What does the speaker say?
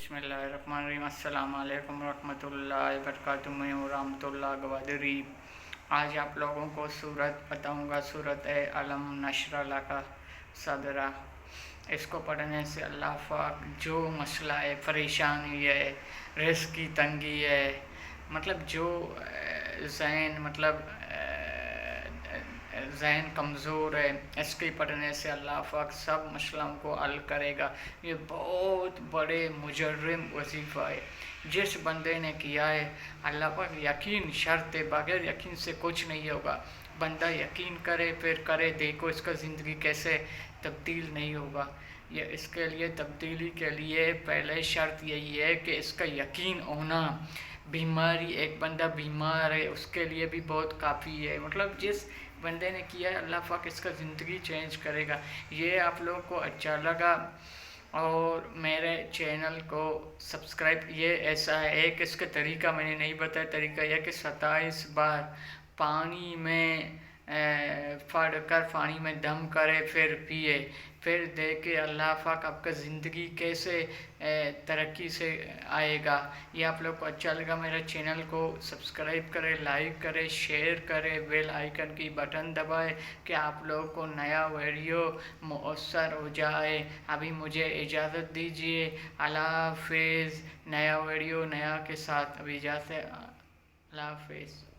बिस्मिल्लाहिर्रहमानिर्रहीम। अस्सलामु अलैकुम रहमतुल्लाहि वबरकातुहू। मैं हूँ रहमतुल्लाह गवादरी। आज आप लोगों को सूरत बताऊँगा, सूरत अलम नशरा लका सदरा। इसको पढ़ने से अल्लाह पाक जो मसला है, परेशानी है, रिज़्क़ की तंगी है, मतलब जो ज़हन कमज़ोर है, इसके पढ़ने से अल्लाह पाक सब मसलों को हल करेगा। ये बहुत बड़े मुजर्रिम वजीफ़ा है। जिस बंदे ने किया है, अल्लाह पाक यकीन शर्त है, बगैर यकीन से कुछ नहीं होगा। बंदा यकीन करे, फिर करे, देखो इसका ज़िंदगी कैसे तब्दील नहीं होगा। ये इसके लिए तब्दीली के लिए पहले शर्त यही है कि इसका यकीन होना। बीमारी, एक बंदा बीमार है, उसके लिए भी बहुत काफ़ी है। मतलब जिस बंदे ने किया है, अल्लाह पाक इसका ज़िंदगी चेंज करेगा। ये आप लोगों को अच्छा लगा और मेरे चैनल को सब्सक्राइब। ये ऐसा है, एक इसका तरीका मैंने नहीं बताया। तरीका यह कि 27 बार पानी में फाड़ कर पानी में दम करे, फिर पिए, फिर देखे अल्लाह पाक आपका ज़िंदगी कैसे तरक्की से आएगा। ये आप लोग को अच्छा लगा, मेरे चैनल को सब्सक्राइब करें, लाइक करें, शेयर करें, बेल आइकन की बटन दबाएं कि आप लोगों को नया वीडियो मुयस्सर हो जाए। अभी मुझे इजाज़त दीजिए, अल्लाह हाफिज़। नया वीडियो नया के साथ अभी इजाज़त, अल्लाह हाफिज़।